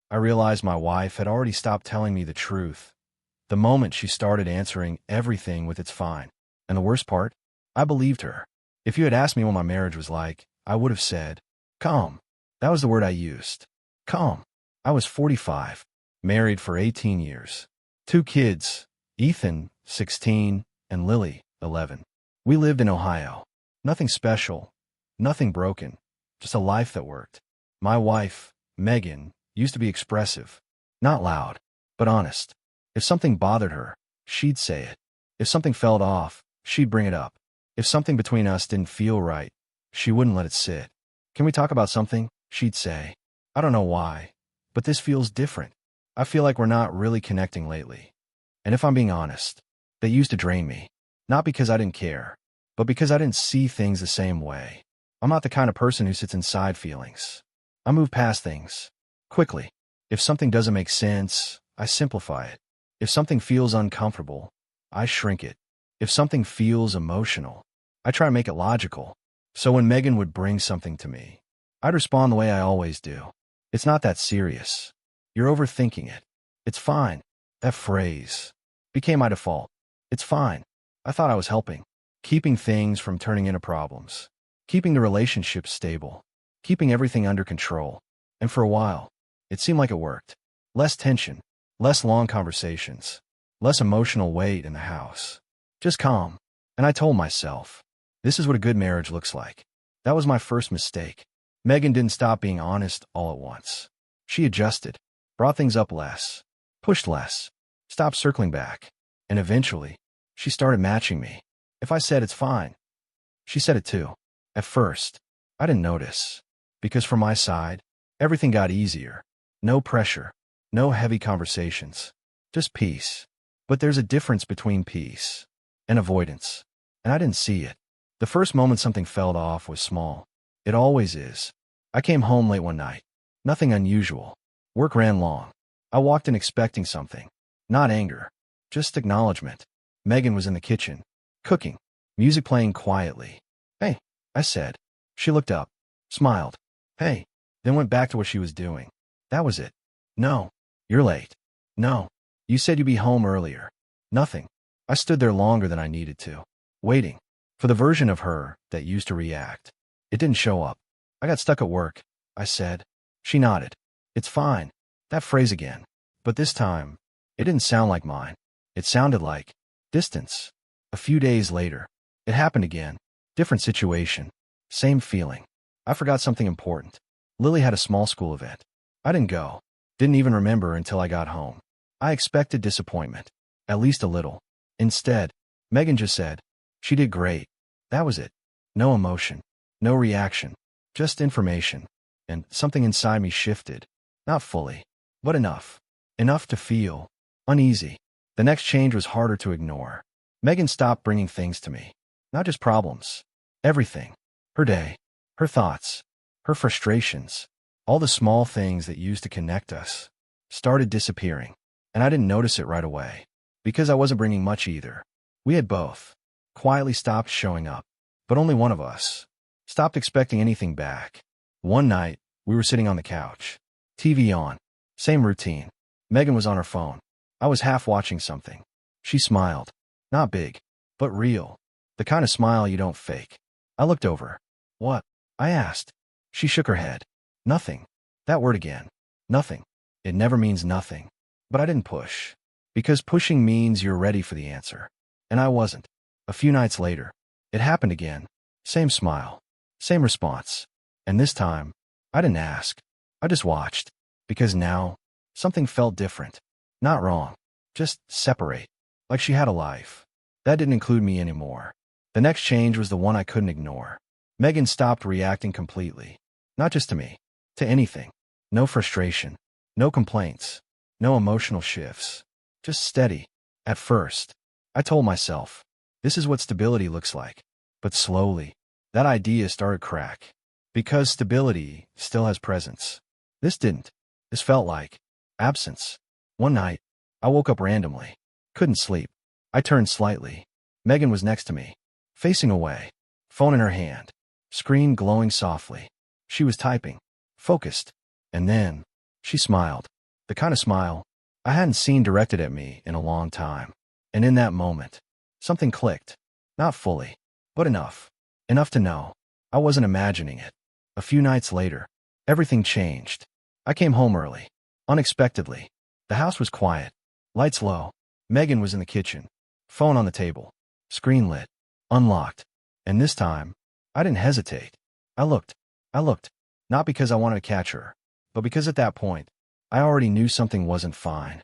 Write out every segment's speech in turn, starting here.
I realized my wife had already stopped telling me the truth. The moment she started answering everything with "it's fine." And the worst part? I believed her. If you had asked me what my marriage was like, I would have said, calm. That was the word I used. Calm. I was 45, married for 18 years. 2 kids, Ethan, 16, and Lily, 11. We lived in Ohio. Nothing special, nothing broken, just a life that worked. My wife, Megan, used to be expressive. Not loud, but honest. If something bothered her, she'd say it. If something felt off, she'd bring it up. If something between us didn't feel right, she wouldn't let it sit. Can we talk about something? She'd say. I don't know why, but this feels different. I feel like we're not really connecting lately. And if I'm being honest, that used to drain me. Not because I didn't care, but because I didn't see things the same way. I'm not the kind of person who sits inside feelings. I move past things quickly. If something doesn't make sense, I simplify it. If something feels uncomfortable, I shrink it. If something feels emotional, I try to make it logical. So when Megan would bring something to me, I'd respond the way I always do. It's not that serious. You're overthinking it. It's fine. That phrase became my default. It's fine. I thought I was helping, keeping things from turning into problems, keeping the relationship stable, keeping everything under control. And for a while, it seemed like it worked. Less tension, less long conversations, less emotional weight in the house. Just calm. And I told myself, this is what a good marriage looks like. That was my first mistake. Megan didn't stop being honest all at once. She adjusted, brought things up less, pushed less, stopped circling back. And eventually, she started matching me. If I said it's fine, she said it too. At first, I didn't notice, because from my side, everything got easier. No pressure, no heavy conversations, just peace. But there's a difference between peace and avoidance, and I didn't see it. The first moment something felt off was small. It always is. I came home late one night. Nothing unusual. Work ran long. I walked in expecting something. Not anger, just acknowledgement. Megan was in the kitchen, cooking, music playing quietly. Hey, I said. She looked up, smiled. Hey, then went back to what she was doing. That was it. No, you're late. No, you said you'd be home earlier. Nothing. I stood there longer than I needed to, waiting for the version of her that used to react. It didn't show up. I got stuck at work, I said. She nodded. It's fine. That phrase again. But this time, it didn't sound like mine. It sounded like distance. A few days later, it happened again. Different situation. Same feeling. I forgot something important. Lily had a small school event. I didn't go. Didn't even remember until I got home. I expected disappointment. At least a little. Instead, Megan just said, she did great. That was it. No emotion. No reaction. Just information. And something inside me shifted. Not fully, but enough. Enough to feel uneasy. The next change was harder to ignore. Megan stopped bringing things to me. Not just problems. Everything. Her day. Her thoughts. Her frustrations. All the small things that used to connect us started disappearing. And I didn't notice it right away. Because I wasn't bringing much either. We had both quietly stopped showing up. But only one of us stopped expecting anything back. One night, we were sitting on the couch. TV on. Same routine. Megan was on her phone. I was half watching something. She smiled. Not big, but real. The kind of smile you don't fake. I looked over. What? I asked. She shook her head. Nothing. That word again. Nothing. It never means nothing. But I didn't push. Because pushing means you're ready for the answer. And I wasn't. A few nights later, it happened again. Same smile. Same response. And this time, I didn't ask. I just watched. Because now, something felt different. Not wrong. Just separate. Like she had a life. That didn't include me anymore. The next change was the one I couldn't ignore. Megan stopped reacting completely. Not just to me. To anything. No frustration. No complaints. No emotional shifts. Just steady. At first, I told myself, this is what stability looks like. But slowly, that idea started to crack. Because stability still has presence. This didn't. This felt like absence. One night, I woke up randomly. Couldn't sleep. I turned slightly. Megan was next to me, facing away, phone in her hand, screen glowing softly. She was typing, focused. And then, she smiled. The kind of smile I hadn't seen directed at me in a long time. And in that moment, something clicked. Not fully, but enough. Enough to know I wasn't imagining it. A few nights later, everything changed. I came home early, unexpectedly. The house was quiet, lights low. Megan was in the kitchen, phone on the table, screen lit, unlocked. And this time, I didn't hesitate. I looked. Not because I wanted to catch her, but because at that point, I already knew something wasn't fine.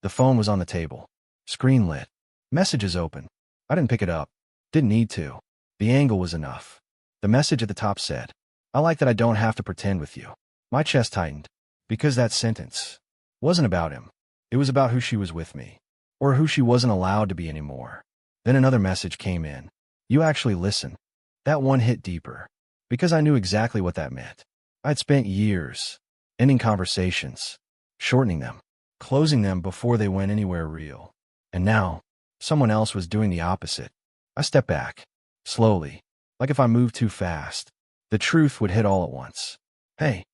The phone was on the table, screen lit, messages open. I didn't pick it up. Didn't need to. The angle was enough. The message at the top said, "I like that I don't have to pretend with you." My chest tightened, because that sentence wasn't about him. It was about who she was with me, or who she wasn't allowed to be anymore. Then another message came in. "You actually listen." That one hit deeper, because I knew exactly what that meant. I'd spent years ending conversations, shortening them, closing them before they went anywhere real. And now, someone else was doing the opposite. I stepped back, slowly, like if I moved too fast, the truth would hit all at once. "Hey,"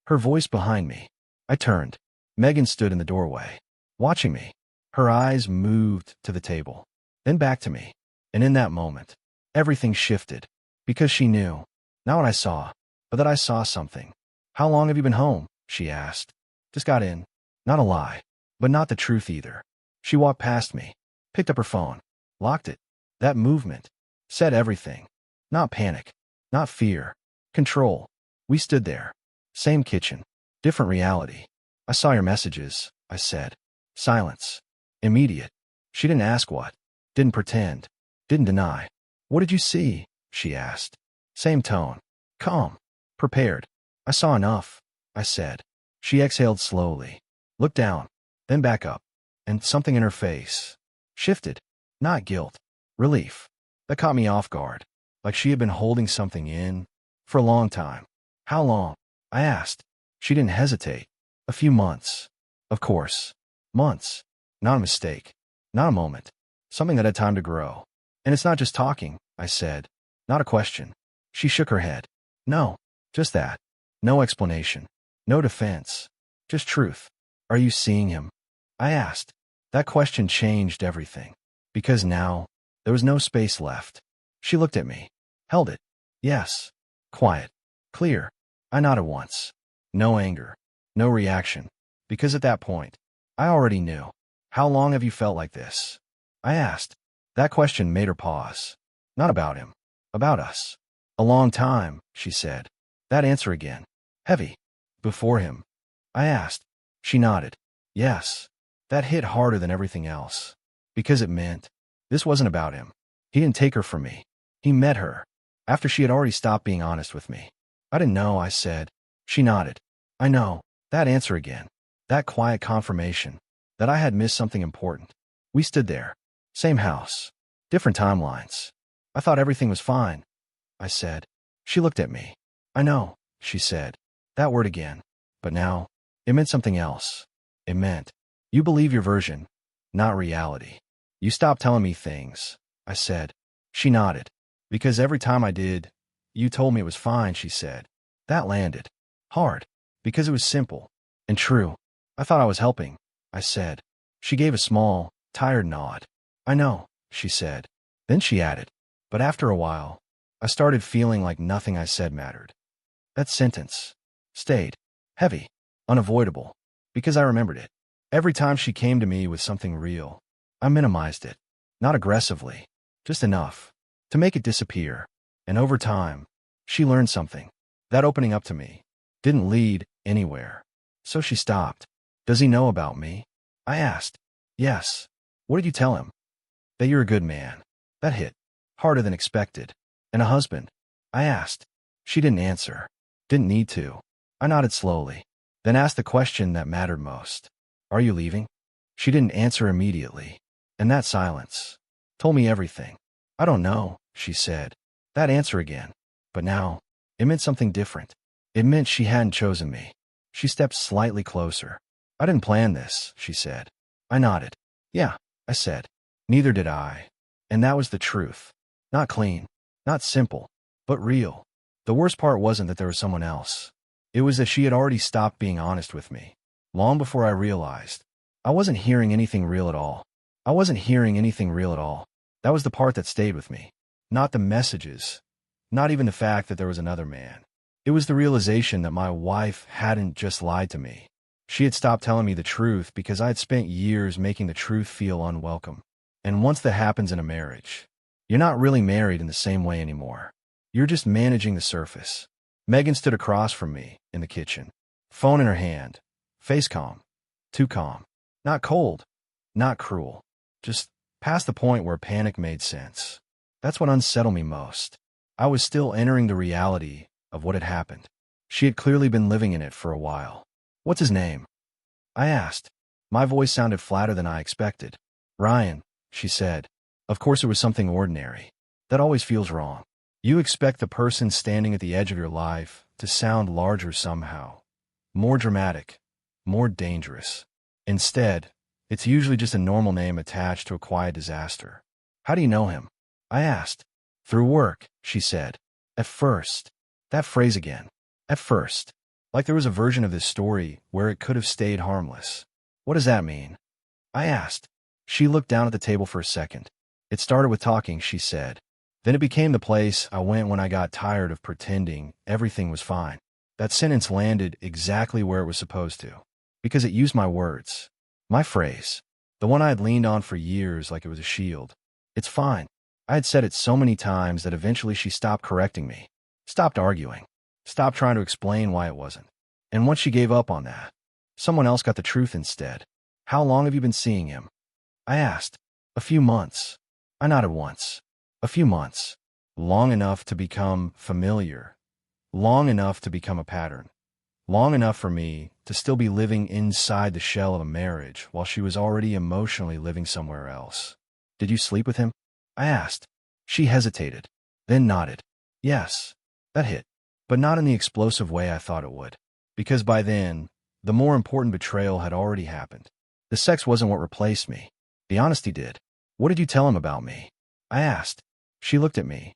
her voice behind me. I turned. Megan stood in the doorway, watching me. Her eyes moved to the table, then back to me. And in that moment, everything shifted, because she knew, not what I saw, but that I saw something. "How long have you been home?" she asked. "Just got in." Not a lie, but not the truth either. She walked past me, picked up her phone, locked it. That movement said everything. Not panic, not fear, control. We stood there. Same kitchen, different reality. "I saw your messages," I said. Silence. Immediate. She didn't ask what. Didn't pretend. Didn't deny. "What did you see?" she asked. Same tone. Calm. Prepared. "I saw enough," I said. She exhaled slowly. Looked down. Then back up. And something in her face shifted. Not guilt. Relief. That caught me off guard. Like she had been holding something in for a long time. "How long?" I asked. She didn't hesitate. "A few months." Of course. Months. Not a mistake. Not a moment. Something that had time to grow. "And it's not just talking," I said. Not a question. She shook her head. "No. Just that. No explanation. No defense. Just truth." "Are you seeing him?" I asked. That question changed everything. Because now, there was no space left. She looked at me. Held it. Yes. Quiet. Clear. I nodded once. No anger. No reaction. Because at that point, I already knew. "How long have you felt like this?" I asked. That question made her pause. Not about him. About us. "A long time," she said. That answer again. Heavy. "Before him?" I asked. She nodded. Yes. That hit harder than everything else. Because it meant this wasn't about him. He didn't take her from me. He met her. After she had already stopped being honest with me. "I didn't know," I said. She nodded. "I know." That answer again. That quiet confirmation that I had missed something important. We stood there. Same house. Different timelines. "I thought everything was fine," I said. She looked at me. "I know," she said. That word again. But now, it meant something else. It meant, you believe your version, not reality. "You stopped telling me things," I said. She nodded. "Because every time I did, you told me it was fine," she said. That landed. Hard. Because it was simple. And true. "I thought I was helping," I said. She gave a small, tired nod. "I know," she said. Then she added, "But after a while, I started feeling like nothing I said mattered." That sentence stayed. Heavy. Unavoidable. Because I remembered it. Every time she came to me with something real, I minimized it. Not aggressively. Just enough to make it disappear. And over time, she learned something. That opening up to me didn't lead anywhere. So she stopped. "Does he know about me?" I asked. "Yes." "What did you tell him?" "That you're a good man." That hit. Harder than expected. "And a husband?" I asked. She didn't answer. Didn't need to. I nodded slowly. Then asked the question that mattered most. "Are you leaving?" She didn't answer immediately. And that silence told me everything. "I don't know," she said. That answer again. But now, it meant something different. It meant she hadn't chosen me. She stepped slightly closer. "I didn't plan this," she said. I nodded. "Yeah," I said. Neither did I. And that was the truth. Not clean. Not simple. But real. The worst part wasn't that there was someone else. It was that she had already stopped being honest with me. long before I realized. I wasn't hearing anything real at all. I wasn't hearing anything real at all. That was the part that stayed with me. Not the messages. Not even the fact that there was another man. It was the realization that my wife hadn't just lied to me. She had stopped telling me the truth because I had spent years making the truth feel unwelcome. And once that happens in a marriage, you're not really married in the same way anymore. You're just managing the surface. Megan stood across from me in the kitchen, phone in her hand, face calm, too calm. Not cold, not cruel, just past the point where panic made sense. That's what unsettled me most. I was still entering the reality of what had happened. She had clearly been living in it for a while. What's his name? I asked. My voice sounded flatter than I expected. Ryan, she said. Of course it was something ordinary. That always feels wrong. You expect the person standing at the edge of your life to sound larger somehow. More dramatic. More dangerous. Instead, it's usually just a normal name attached to a quiet disaster. How do you know him? I asked. Through work, she said. At first. That phrase again. At first. Like there was a version of this story where it could have stayed harmless. What does that mean? I asked. She looked down at the table for a second. It started with talking, she said. Then it became the place I went when I got tired of pretending everything was fine. That sentence landed exactly where it was supposed to. Because it used my words. My phrase. The one I had leaned on for years like it was a shield. It's fine. I had said it so many times that eventually she stopped correcting me. Stopped arguing. Stopped trying to explain why it wasn't. And once she gave up on that, someone else got the truth instead. How long have you been seeing him? I asked. A few months. I nodded once. A few months. Long enough to become familiar. Long enough to become a pattern. Long enough for me to still be living inside the shell of a marriage while she was already emotionally living somewhere else. Did you sleep with him? I asked. She hesitated, then nodded. Yes. That hit. But not in the explosive way I thought it would. Because by then, the more important betrayal had already happened. The sex wasn't what replaced me. The honesty did. What did you tell him about me? I asked. She looked at me.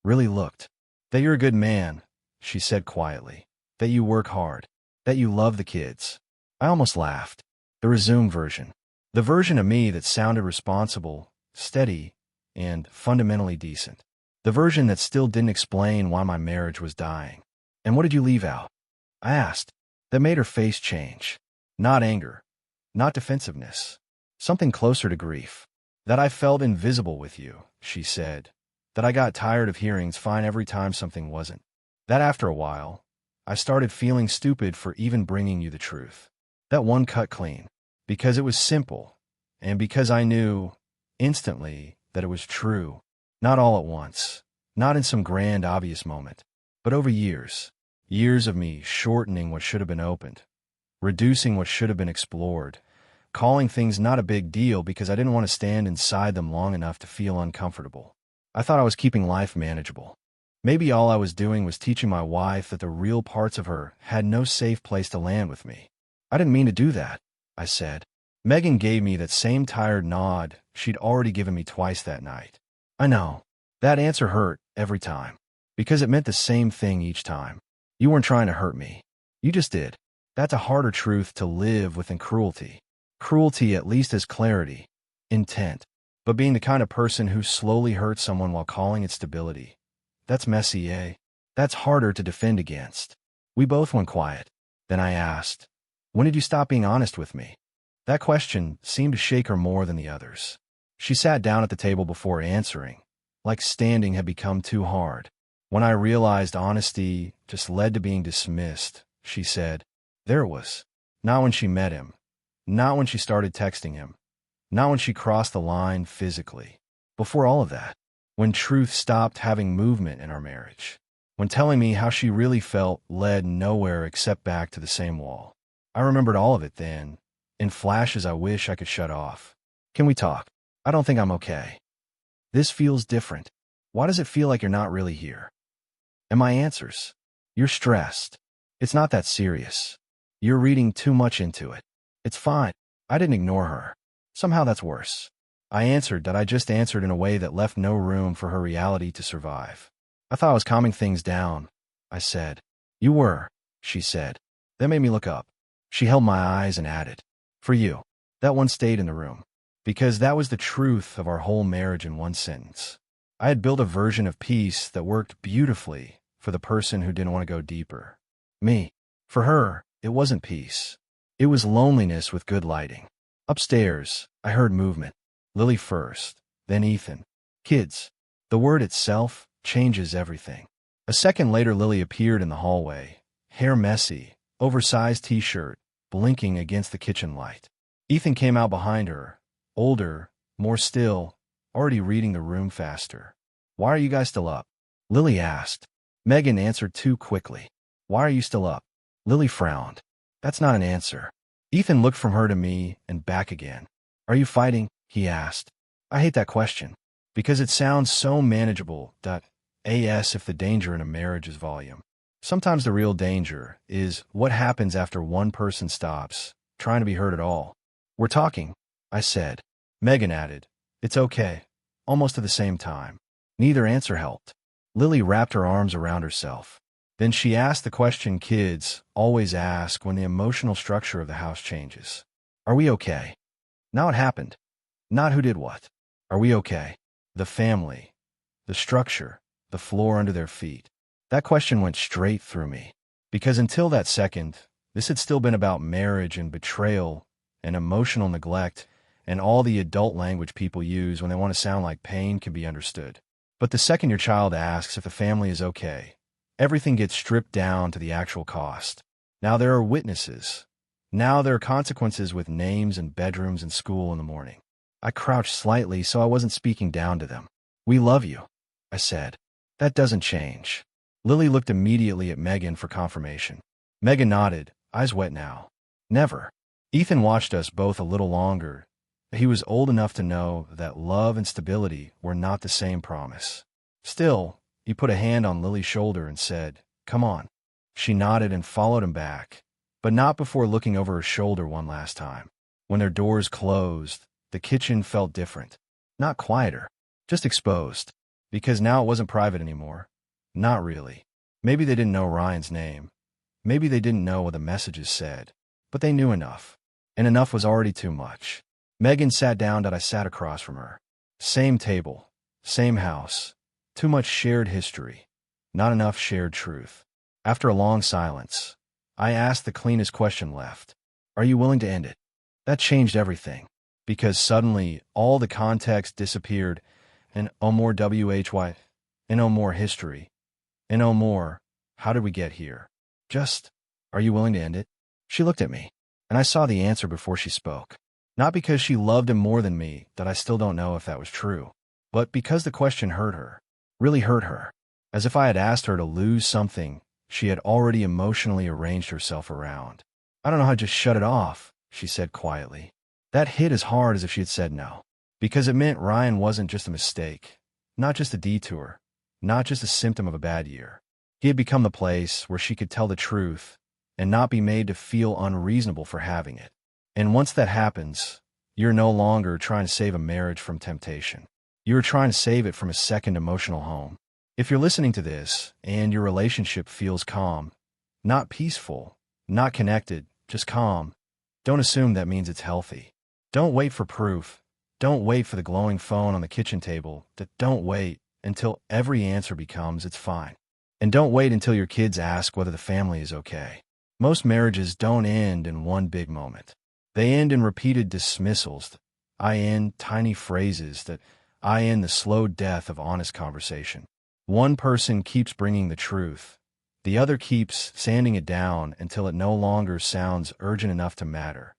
Really looked. That you're a good man, she said quietly. That you work hard. That you love the kids. I almost laughed. The resumed version. The version of me that sounded responsible, steady, and fundamentally decent. The version that still didn't explain why my marriage was dying. And what did you leave out? I asked. That made her face change. Not anger. Not defensiveness. Something closer to grief. That I felt invisible with you, she said. That I got tired of hearing it's fine every time something wasn't. That after a while, I started feeling stupid for even bringing you the truth. That one cut clean. Because it was simple. And because I knew, instantly, that it was true. Not all at once. Not in some grand, obvious moment. But over years. Years of me shortening what should have been opened. Reducing what should have been explored. Calling things not a big deal because I didn't want to stand inside them long enough to feel uncomfortable. I thought I was keeping life manageable. Maybe all I was doing was teaching my wife that the real parts of her had no safe place to land with me. I didn't mean to do that, I said. Megan gave me that same tired nod she'd already given me twice that night. I know. That answer hurt every time. Because it meant the same thing each time. You weren't trying to hurt me. You just did. That's a harder truth to live with than cruelty. Cruelty at least has clarity, intent. But being the kind of person who slowly hurts someone while calling it stability, that's messy, eh? That's harder to defend against. We both went quiet. Then I asked, when did you stop being honest with me? That question seemed to shake her more than the others. She sat down at the table before answering, like standing had become too hard. When I realized honesty just led to being dismissed, she said, there it was. Not when she met him. Not when she started texting him. Not when she crossed the line physically. Before all of that. When truth stopped having movement in our marriage. When telling me how she really felt led nowhere except back to the same wall. I remembered all of it then, in flashes I wish I could shut off. Can we talk? I don't think I'm okay. This feels different. Why does it feel like you're not really here? And my answers. You're stressed. It's not that serious. You're reading too much into it. It's fine. I didn't ignore her. Somehow that's worse. I answered that I just answered in a way that left no room for her reality to survive. I thought I was calming things down, I said. You were, she said. That made me look up. She held my eyes and added, "For you." That one stayed in the room. Because that was the truth of our whole marriage in one sentence. I had built a version of peace that worked beautifully for the person who didn't want to go deeper. Me. For her, it wasn't peace. It was loneliness with good lighting. Upstairs, I heard movement. Lily first, then Ethan. Kids. The word itself changes everything. A second later, Lily appeared in the hallway, hair messy, oversized t-shirt, blinking against the kitchen light. Ethan came out behind her, older, more still, already reading the room faster. "Why are you guys still up?" Lily asked. Megan answered too quickly. "Why are you still up?" Lily frowned. "That's not an answer." Ethan looked from her to me and back again. "Are you fighting?" he asked. I hate that question, because it sounds so manageable. As if the danger in a marriage is volume. Sometimes the real danger is what happens after one person stops trying to be heard at all. "We're talking," I said. Megan added, "It's okay," almost at the same time. Neither answer helped. Lily wrapped her arms around herself. Then she asked the question kids always ask when the emotional structure of the house changes. "Are we okay?" Not what happened. Not who did what. Are we okay? The family. The structure. The floor under their feet. That question went straight through me. Because until that second, this had still been about marriage and betrayal and emotional neglect and all the adult language people use when they want to sound like pain can be understood. But the second your child asks if the family is okay, everything gets stripped down to the actual cost. Now there are witnesses. Now there are consequences with names and bedrooms and school in the morning. I crouched slightly so I wasn't speaking down to them. "We love you," I said. "That doesn't change." Lily looked immediately at Megan for confirmation. Megan nodded, eyes wet now. "Never." Ethan watched us both a little longer. He was old enough to know that love and stability were not the same promise. Still, he put a hand on Lily's shoulder and said, "Come on." She nodded and followed him back, but not before looking over her shoulder one last time. When their doors closed, the kitchen felt different. Not quieter, just exposed. Because now it wasn't private anymore. Not really. Maybe they didn't know Ryan's name. Maybe they didn't know what the messages said. But they knew enough. And enough was already too much. Megan sat down and I sat across from her. Same table. Same house. Too much shared history. Not enough shared truth. After a long silence, I asked the cleanest question left. "Are you willing to end it?" That changed everything. Because suddenly, all the context disappeared, and no more WHY, and no more history, and no more, how did we get here? Just, "Are you willing to end it?" She looked at me, and I saw the answer before she spoke. Not because she loved him more than me, that I still don't know if that was true, but because the question hurt her, really hurt her, as if I had asked her to lose something she had already emotionally arranged herself around. "I don't know how to just shut it off," she said quietly. That hit as hard as if she had said no. Because it meant Ryan wasn't just a mistake, not just a detour, not just a symptom of a bad year. He had become the place where she could tell the truth and not be made to feel unreasonable for having it. And once that happens, you're no longer trying to save a marriage from temptation. You're trying to save it from a second emotional home. If you're listening to this and your relationship feels calm, not peaceful, not connected, just calm, don't assume that means it's healthy. Don't wait for proof. Don't wait for the glowing phone on the kitchen table. Don't wait until every answer becomes "it's fine." And don't wait until your kids ask whether the family is okay. Most marriages don't end in one big moment. They end in repeated dismissals. I end tiny phrases that I end the slow death of honest conversation. One person keeps bringing the truth. The other keeps sanding it down until it no longer sounds urgent enough to matter.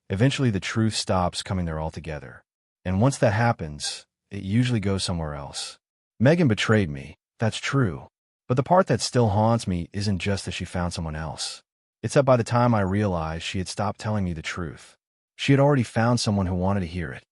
Eventually the truth stops coming there altogether. And once that happens, it usually goes somewhere else. Megan betrayed me, that's true. But the part that still haunts me isn't just that she found someone else. It's that by the time I realized she had stopped telling me the truth, she had already found someone who wanted to hear it.